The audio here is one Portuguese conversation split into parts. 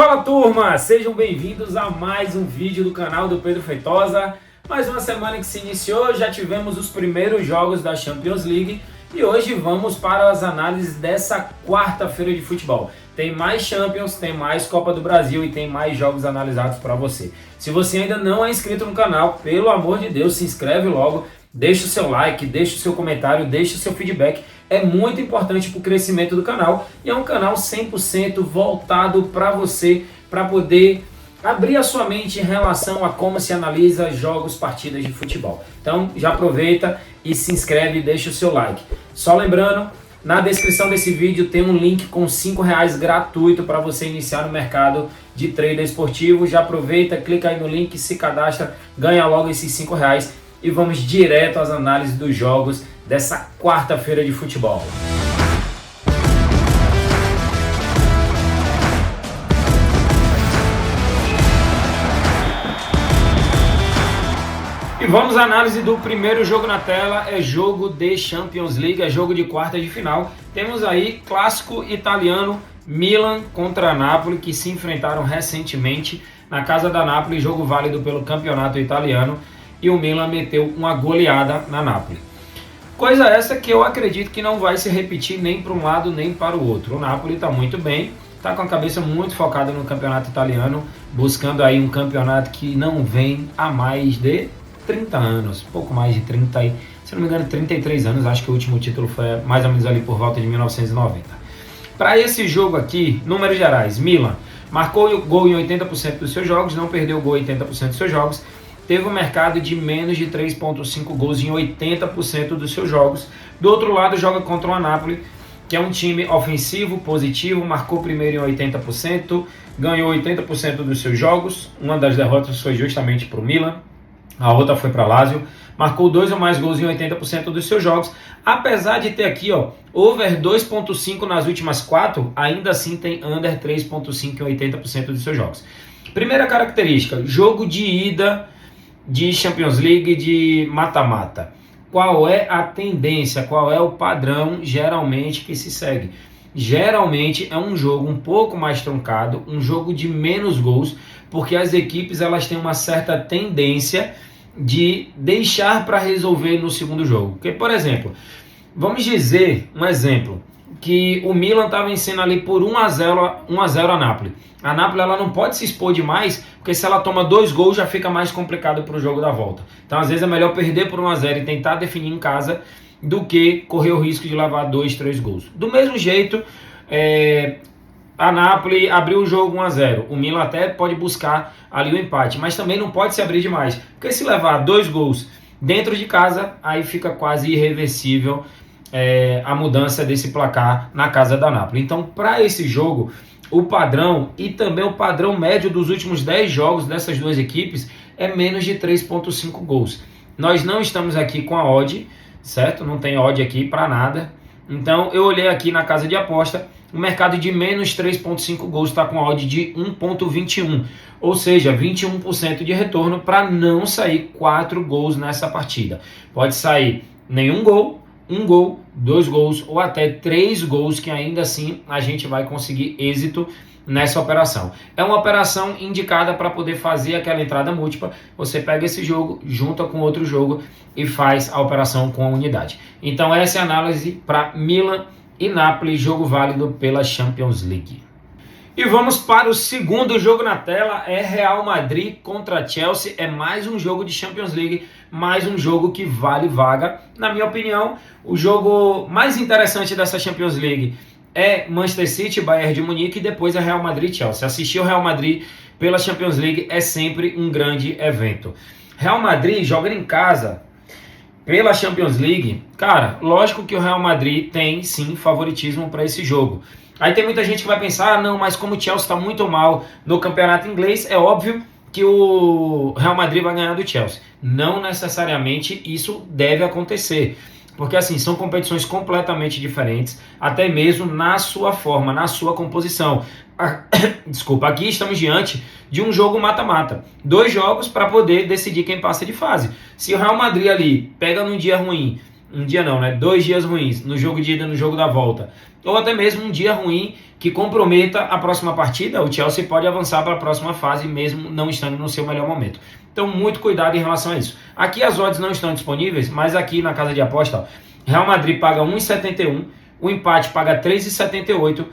Fala turma, sejam bem-vindos a mais um vídeo do canal do Pedro Feitosa. Mais uma semana que se iniciou, já tivemos os primeiros jogos da Champions League e hoje vamos para as análises dessa quarta-feira de futebol. Tem mais Champions, tem mais Copa do Brasil e tem mais jogos analisados para você. Se você ainda não é inscrito no canal, pelo amor de Deus, se inscreve logo, deixa o seu like, deixa o seu comentário, deixa o seu feedback. É muito importante para o crescimento do canal e é um canal 100% voltado para você, para poder abrir a sua mente em relação a como se analisa jogos, partidas de futebol. Então já aproveita e se inscreve e deixa o seu like. Só lembrando, na descrição desse vídeo tem um link com R$5 gratuito para você iniciar no mercado de trader esportivo. Já aproveita, clica aí no link, se cadastra, ganha logo esses R$5 e vamos direto às análises dos jogos dessa quarta-feira de futebol. E vamos à análise do primeiro jogo na tela, é jogo de Champions League, é jogo de quarta de final. Temos aí clássico italiano, Milan contra Napoli, que se enfrentaram recentemente na casa da Napoli, jogo válido pelo campeonato italiano, e o Milan meteu uma goleada na Napoli. Coisa essa que eu acredito que não vai se repetir nem para um lado nem para o outro. O Napoli está muito bem, está com a cabeça muito focada no campeonato italiano, buscando aí um campeonato que não vem há mais de 30 anos, pouco mais de 30, se não me engano 33 anos, acho que o último título foi mais ou menos ali por volta de 1990. Para esse jogo aqui, números gerais, Milan marcou o gol em 80% dos seus jogos, não perdeu o gol em 80% dos seus jogos, teve um mercado de menos de 3,5 gols em 80% dos seus jogos. Do outro lado, joga contra o Napoli, que é um time ofensivo, positivo, marcou primeiro em 80%, ganhou 80% dos seus jogos. Uma das derrotas foi justamente para o Milan, a outra foi para Lazio, marcou 2 ou mais gols em 80% dos seus jogos. Apesar de ter aqui, over 2,5 nas últimas 4, ainda assim tem under 3,5 em 80% dos seus jogos. Primeira característica, jogo de ida de Champions League de mata-mata. Qual é a tendência, qual é o padrão geralmente que se segue? Geralmente é um jogo um pouco mais truncado, um jogo de menos gols, porque as equipes elas têm uma certa tendência de deixar para resolver no segundo jogo. Porque, por exemplo, vamos dizer um exemplo, que o Milan está vencendo ali por 1-0 a Napoli. A Napoli ela não pode se expor demais, porque se ela toma 2 gols já fica mais complicado para o jogo da volta. Então às vezes é melhor perder por 1-0 e tentar definir em casa do que correr o risco de levar 2, 3 gols. Do mesmo jeito, a Napoli abriu o jogo 1-0. O Milan até pode buscar ali o empate, mas também não pode se abrir demais, porque se levar 2 gols dentro de casa, aí fica quase irreversível a mudança desse placar na casa da Napoli. Então, para esse jogo, o padrão e também o padrão médio dos últimos 10 jogos dessas duas equipes é menos de 3,5 gols. Nós não estamos aqui com a odd, certo? Não tem odd aqui para nada. Então, eu olhei aqui na casa de aposta, o mercado de menos 3,5 gols está com a odd de 1,21, ou seja, 21% de retorno para não sair 4 gols nessa partida. Pode sair nenhum gol, 1 gol, 2 gols ou até 3 gols, que ainda assim a gente vai conseguir êxito nessa operação. É uma operação indicada para poder fazer aquela entrada múltipla. Você pega esse jogo, junta com outro jogo e faz a operação com a unidade. Então essa é a análise para Milan e Napoli, jogo válido pela Champions League. E vamos para o segundo jogo na tela, é Real Madrid contra Chelsea, é mais um jogo de Champions League, mais um jogo que vale vaga. Na minha opinião, o jogo mais interessante dessa Champions League é Manchester City, Bayern de Munique e depois é Real Madrid e Chelsea. Assistir o Real Madrid pela Champions League é sempre um grande evento. Real Madrid jogando em casa pela Champions League, cara, lógico que o Real Madrid tem sim favoritismo para esse jogo. Aí tem muita gente que vai pensar, não, mas como o Chelsea está muito mal no campeonato inglês, é óbvio que o Real Madrid vai ganhar do Chelsea. Não necessariamente isso deve acontecer, porque assim, são competições completamente diferentes, até mesmo na sua forma, na sua composição. Desculpa, aqui estamos diante de um jogo mata-mata. 2 jogos para poder decidir quem passa de fase. Se o Real Madrid ali pega num dia ruim um dia não, né? 2 dias ruins, no jogo de ida e no jogo da volta, ou até mesmo um dia ruim que comprometa a próxima partida, o Chelsea pode avançar para a próxima fase mesmo não estando no seu melhor momento. Então, muito cuidado em relação a isso. Aqui as odds não estão disponíveis, mas aqui na casa de aposta, ó, Real Madrid paga 1,71, o empate paga 3,78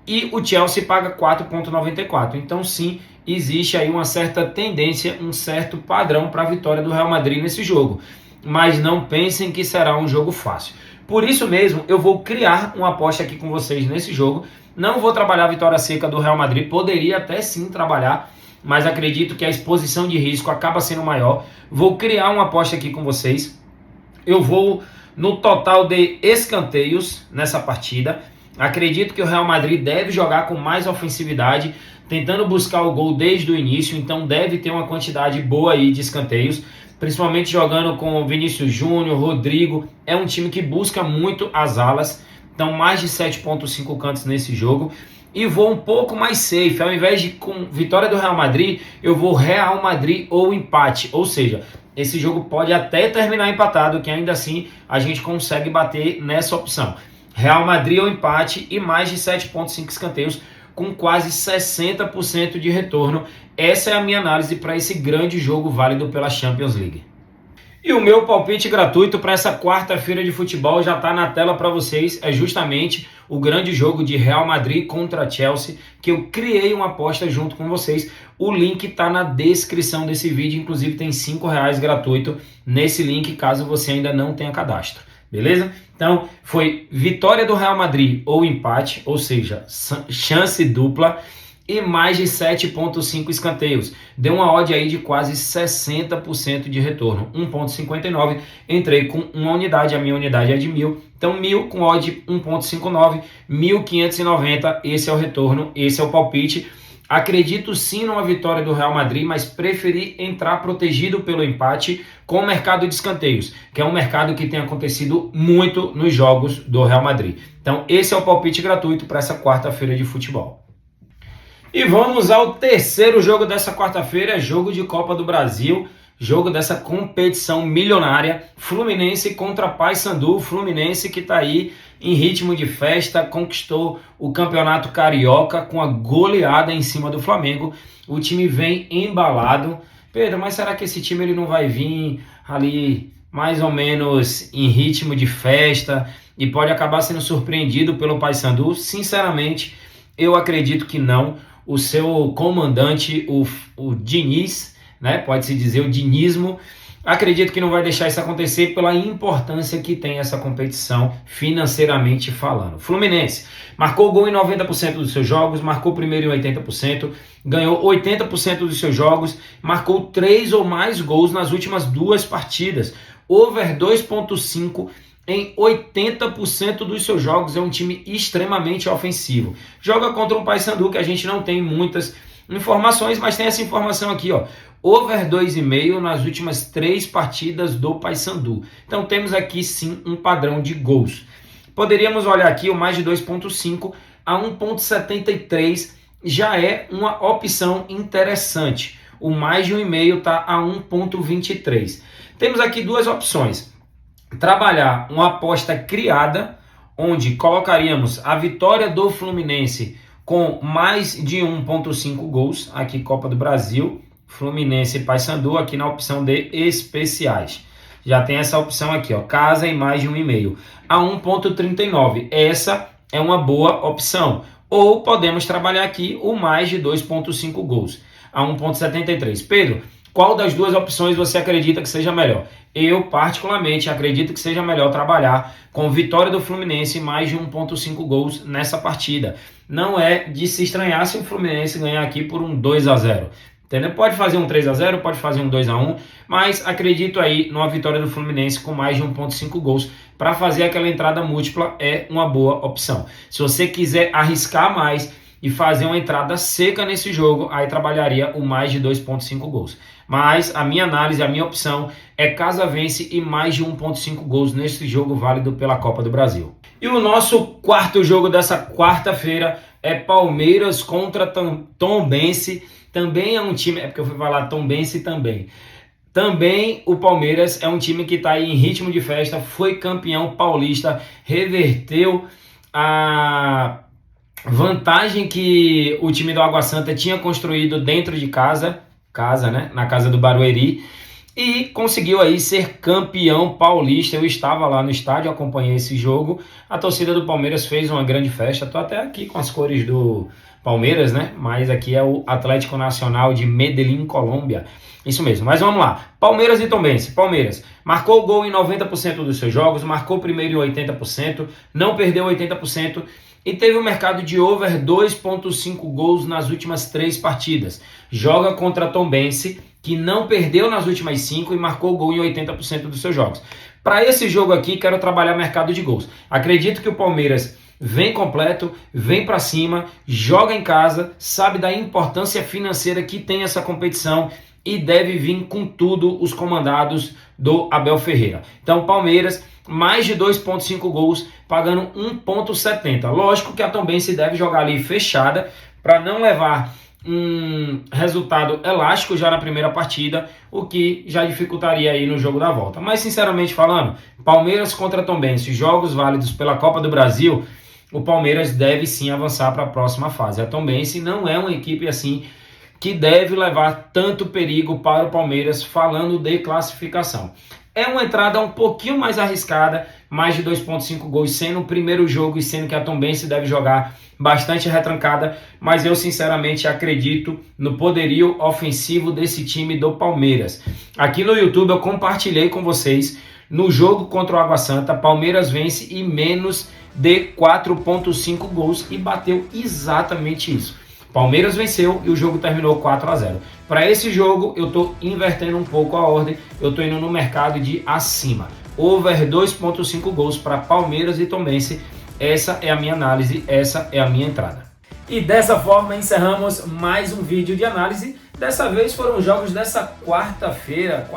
e o Chelsea paga 4,94. Então, sim, existe aí uma certa tendência, um certo padrão para a vitória do Real Madrid nesse jogo. Mas não pensem que será um jogo fácil. Por isso mesmo, eu vou criar uma aposta aqui com vocês nesse jogo. Não vou trabalhar a vitória seca do Real Madrid, poderia até sim trabalhar, mas acredito que a exposição de risco acaba sendo maior. Vou criar uma aposta aqui com vocês. Eu vou no total de escanteios nessa partida. Acredito que o Real Madrid deve jogar com mais ofensividade, tentando buscar o gol desde o início, então deve ter uma quantidade boa aí de escanteios, principalmente jogando com Vinícius Júnior, Rodrigo. É um time que busca muito as alas, então mais de 7,5 cantos nesse jogo. E vou um pouco mais safe, ao invés de com vitória do Real Madrid, eu vou Real Madrid ou empate, ou seja, esse jogo pode até terminar empatado, que ainda assim a gente consegue bater nessa opção. Real Madrid ou empate e mais de 7,5 escanteios com quase 60% de retorno. Essa é a minha análise para esse grande jogo válido pela Champions League. E o meu palpite gratuito para essa quarta-feira de futebol já está na tela para vocês. É justamente o grande jogo de Real Madrid contra Chelsea, que eu criei uma aposta junto com vocês. O link está na descrição desse vídeo, inclusive tem R$5 gratuito nesse link, caso você ainda não tenha cadastro. Beleza? Então, foi vitória do Real Madrid ou empate, ou seja, chance dupla, e mais de 7,5 escanteios. Deu uma odd aí de quase 60% de retorno, 1,59. Entrei com uma unidade, a minha unidade é de 1.000. Então 1.000 com odd 1,59, 1.590, esse é o retorno, esse é o palpite. Acredito sim numa vitória do Real Madrid, mas preferi entrar protegido pelo empate com o mercado de escanteios, que é um mercado que tem acontecido muito nos jogos do Real Madrid. Então esse é o palpite gratuito para essa quarta-feira de futebol. E vamos ao terceiro jogo dessa quarta-feira, jogo de Copa do Brasil, jogo dessa competição milionária, Fluminense contra Paysandu. Fluminense que está aí em ritmo de festa, conquistou o Campeonato Carioca com a goleada em cima do Flamengo. O time vem embalado. Pedro, mas será que esse time ele não vai vir ali mais ou menos em ritmo de festa e pode acabar sendo surpreendido pelo Paysandu? Sinceramente, eu acredito que não. O seu comandante, o Diniz, né, pode-se dizer o dinismo, acredito que não vai deixar isso acontecer pela importância que tem essa competição financeiramente falando. Fluminense marcou gol em 90% dos seus jogos, marcou primeiro em 80%, ganhou 80% dos seus jogos, marcou 3 ou mais gols nas últimas 2 partidas, over 2,5 em 80% dos seus jogos. É um time extremamente ofensivo. Joga contra um Paysandu que a gente não tem muitas informações, mas tem essa informação aqui, ó. Over 2,5 nas últimas 3 partidas do Paysandu. Então temos aqui sim um padrão de gols. Poderíamos olhar aqui o mais de 2,5 a 1,73 já é uma opção interessante. O mais de 1,5 está a 1,23. Temos aqui 2 opções. Trabalhar uma aposta criada, onde colocaríamos a vitória do Fluminense com mais de 1,5 gols, aqui Copa do Brasil, Fluminense e Paysandu, aqui na opção de especiais. Já tem essa opção aqui, ó, casa em mais de 1,5, a 1,39. Essa é uma boa opção. Ou podemos trabalhar aqui o mais de 2,5 gols, a 1,73. Pedro, qual das 2 opções você acredita que seja melhor? Eu, particularmente, acredito que seja melhor trabalhar com vitória do Fluminense mais de 1,5 gols nessa partida. Não é de se estranhar se o Fluminense ganhar aqui por um 2-0. Entendeu? Pode fazer um 3-0, pode fazer um 2-1, mas acredito aí numa vitória do Fluminense com mais de 1,5 gols. Para fazer aquela entrada múltipla é uma boa opção. Se você quiser arriscar mais e fazer uma entrada seca nesse jogo, aí trabalharia o mais de 2,5 gols. Mas a minha análise, a minha opção é casa vence e mais de 1,5 gols nesse jogo válido pela Copa do Brasil. E o nosso quarto jogo dessa quarta-feira é Palmeiras contra Tombense. Também é um time, é porque eu fui falar Tombense também. Também o Palmeiras é um time que está aí em ritmo de festa, foi campeão paulista, reverteu a vantagem que o time do Água Santa tinha construído dentro de casa, né, na casa do Barueri, e conseguiu aí ser campeão paulista. Eu estava lá no estádio, acompanhei esse jogo. A torcida do Palmeiras fez uma grande festa. Estou até aqui com as cores do Palmeiras, né? Mas aqui é o Atlético Nacional de Medellín, Colômbia. Isso mesmo, mas vamos lá. Palmeiras e Tombense. Palmeiras marcou o gol em 90% dos seus jogos, marcou primeiro em 80%, não perdeu 80%, e teve um mercado de over 2.5 gols nas últimas 3 partidas. Joga contra a Tombense, que não perdeu nas últimas 5 e marcou gol em 80% dos seus jogos. Para esse jogo aqui, quero trabalhar mercado de gols. Acredito que o Palmeiras vem completo, vem para cima, joga em casa, sabe da importância financeira que tem essa competição e deve vir com tudo os comandados do Abel Ferreira. Então, Palmeiras, mais de 2.5 gols, pagando 1.70. Lógico que a Tombense deve jogar ali fechada para não levar um resultado elástico já na primeira partida, o que já dificultaria aí no jogo da volta. Mas, sinceramente falando, Palmeiras contra Tombense, jogos válidos pela Copa do Brasil, o Palmeiras deve sim avançar para a próxima fase. A Tombense não é uma equipe assim que deve levar tanto perigo para o Palmeiras, falando de classificação. É uma entrada um pouquinho mais arriscada, mais de 2.5 gols sendo o primeiro jogo e sendo que a Tombense deve jogar bastante retrancada, mas eu sinceramente acredito no poderio ofensivo desse time do Palmeiras. Aqui no YouTube eu compartilhei com vocês, no jogo contra o Água Santa, Palmeiras vence e menos de 4.5 gols e bateu exatamente isso. Palmeiras venceu e o jogo terminou 4-0. Para esse jogo, eu estou invertendo um pouco a ordem, eu estou indo no mercado de acima. Over 2.5 gols para Palmeiras e Tombense. Essa é a minha análise, essa é a minha entrada. E dessa forma encerramos mais um vídeo de análise. Dessa vez foram jogos dessa quarta-feira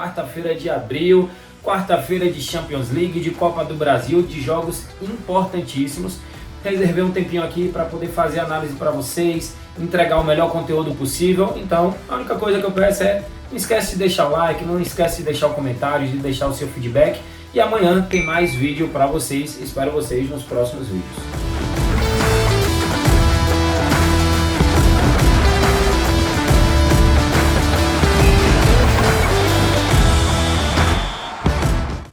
de abril, quarta-feira de Champions League, de Copa do Brasil, de jogos importantíssimos. Reservei um tempinho aqui para poder fazer análise para vocês, entregar o melhor conteúdo possível. Então, a única coisa que eu peço é, não esquece de deixar o like, não esquece de deixar o comentário, de deixar o seu feedback. E amanhã tem mais vídeo para vocês. Espero vocês nos próximos vídeos.